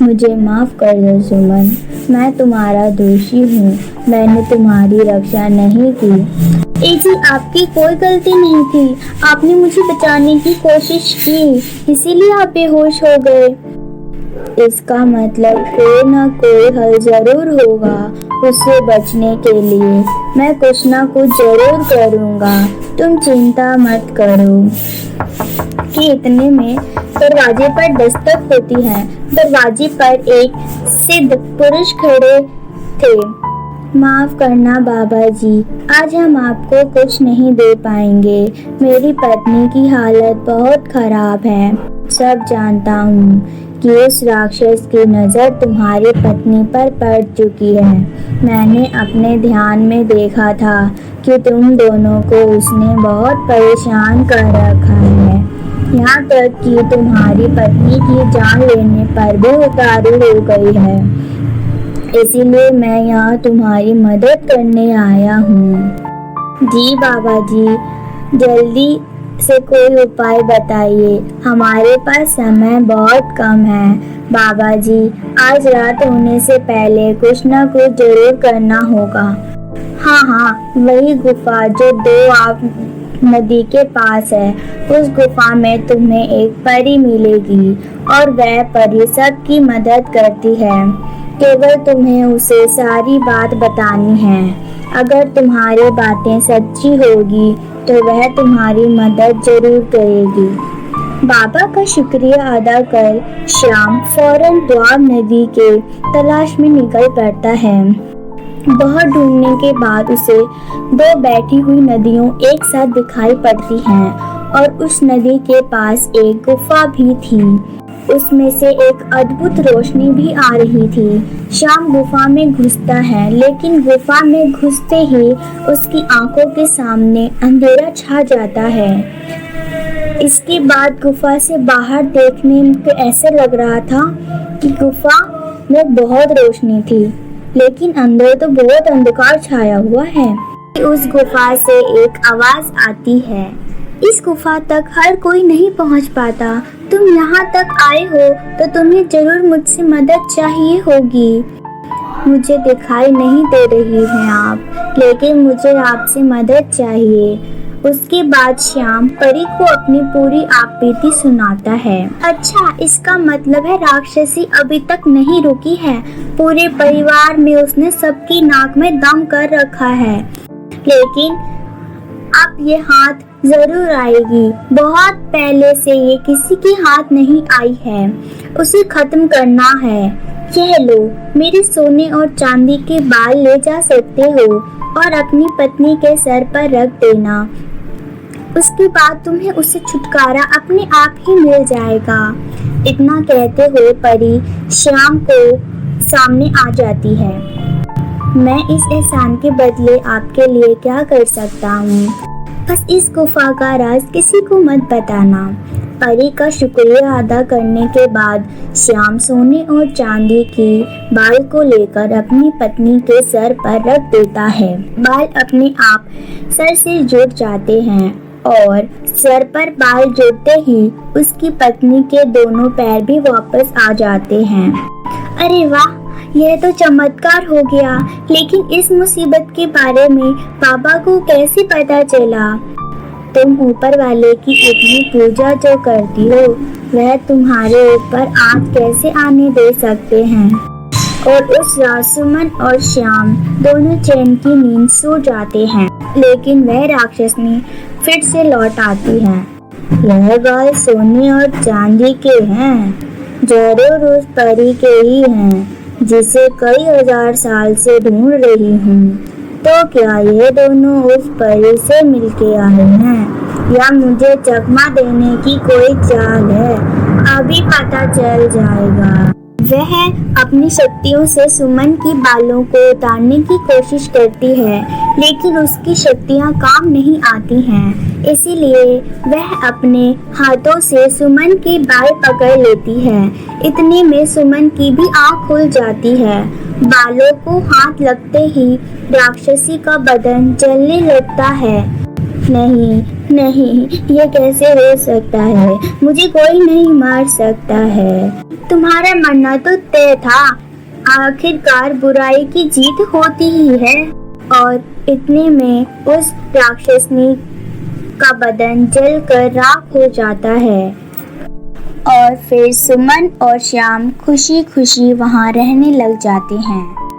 मुझे माफ कर दो सुमन, मैं तुम्हारा दोषी हूँ। मैंने तुम्हारी रक्षा नहीं की। जी आपकी कोई गलती नहीं थी, आपने मुझे बचाने की कोशिश की, इसीलिए आप बेहोश हो गए। इसका मतलब कोई ना कोई हल जरूर होगा उससे बचने के लिए। मैं कुछ ना कुछ जरूर करूँगा, तुम चिंता मत करो। कि इतने में दरवाजे पर दस्तक होती है। दरवाजे पर एक सिद्ध पुरुष खड़े थे। माफ करना बाबा जी, आज हम आपको कुछ नहीं दे पाएंगे। मेरी पत्नी की हालत बहुत खराब है। सब जानता हूँ कि उस राक्षस की नज़र तुम्हारी पत्नी पर पड़ चुकी है। मैंने अपने ध्यान में देखा था कि तुम दोनों को उसने बहुत परेशान कर रखा है, यहाँ तक कि तुम्हारी पत्नी की जान लेने पर भी उतारू हो गई है। इसीलिए मैं यहाँ तुम्हारी मदद करने आया हूँ। जी बाबा जी, जल्दी से कोई उपाय बताइए, हमारे पास समय बहुत कम है। बाबा जी, आज रात होने से पहले कुछ ना कुछ जरूर करना होगा। हाँ, वही गुफा जो दो आप नदी के पास है, उस गुफा में तुम्हें एक परी मिलेगी और वह परी सबकी मदद करती है। केवल तुम्हें उसे सारी बात बतानी है। अगर तुम्हारी बातें सच्ची होगी तो वह तुम्हारी मदद जरूर करेगी। बाबा का शुक्रिया अदा कर श्याम फौरन द्वाब नदी के तलाश में निकल पड़ता है। बहुत ढूंढने के बाद उसे दो बैठी हुई नदियां एक साथ दिखाई पड़ती हैं और उस नदी के पास एक गुफा भी थी। उसमें से एक अद्भुत रोशनी भी आ रही थी। श्याम गुफा में घुसता है, लेकिन गुफा में घुसते ही उसकी आंखों के सामने अंधेरा छा जाता है। इसके बाद गुफा से बाहर देखने में ऐसे लग रहा था कि गुफा में बहुत रोशनी थी, लेकिन अंदर तो बहुत अंधकार छाया हुआ है। उस गुफा से एक आवाज आती है, इस गुफा तक हर कोई नहीं पहुंच पाता। तुम यहाँ तक आए हो तो तुम्हें जरूर मुझसे मदद चाहिए होगी। मुझे दिखाई नहीं दे रही हैं आप, लेकिन मुझे आपसे मदद चाहिए। उसके बाद श्याम परी को अपनी पूरी आपबीती सुनाता है। अच्छा, इसका मतलब है राक्षसी अभी तक नहीं रुकी है। पूरे परिवार में उसने सबकी नाक में दम कर रखा है, लेकिन अब ये हाथ जरूर आएगी। बहुत पहले से ये किसी के हाथ नहीं आई है, उसे खत्म करना है। यह लो, मेरे सोने और चांदी के बाल ले जा सकते हो और अपनी पत्नी के सर पर रख देना। उसके बाद तुम्हें उसे छुटकारा अपने आप ही मिल जाएगा। इतना कहते हुए परी श्याम को सामने आ जाती है। मैं इस एहसान के बदले आपके लिए क्या कर सकता हूँ? बस इस गुफा का राज किसी को मत बताना। परी का शुक्रिया अदा करने के बाद श्याम सोने और चांदी की बाल को लेकर अपनी पत्नी के सर पर रख देता है। बाल अपने आप सर से जुड़ जाते हैं और सर पर बाल जुड़ते ही उसकी पत्नी के दोनों पैर भी वापस आ जाते हैं। अरे वाह, यह तो चमत्कार हो गया। लेकिन इस मुसीबत के बारे में पापा को कैसे पता चला? तुम ऊपर वाले की इतनी पूजा जो करती हो, वह तुम्हारे ऊपर आँच कैसे आने दे सकते हैं? और उस रात सुमन और श्याम दोनों चैन की नींद सो जाते हैं, लेकिन वह राक्षसनी फिर से लौट आती है। यह बाल सोने और चांदी के हैं, जरूर उस परी के ही हैं जिसे कई हजार साल से ढूंढ रही हूँ। तो क्या ये दोनों उस परी से मिलके आए हैं या मुझे चकमा देने की कोई चाल है? अभी पता चल जाएगा। वह अपनी शक्तियों से सुमन की बालों को उतारने की कोशिश करती है, लेकिन उसकी शक्तियां काम नहीं आती हैं। इसीलिए वह अपने हाथों से सुमन के बाल पकड़ लेती है। इतने में सुमन की भी आँख खुल जाती है। बालों को हाथ लगते ही राक्षसी का बदन जलने लगता है। नहीं, नहीं, ये कैसे हो सकता है? मुझे कोई नहीं मार सकता है। तुम्हारा मरना तो तय था। आखिरकार बुराई की जीत होती ही है। और इतने में उस राक्षसनी का बदन जलकर राख हो जाता है और फिर सुमन और श्याम खुशी खुशी वहां रहने लग जाते हैं।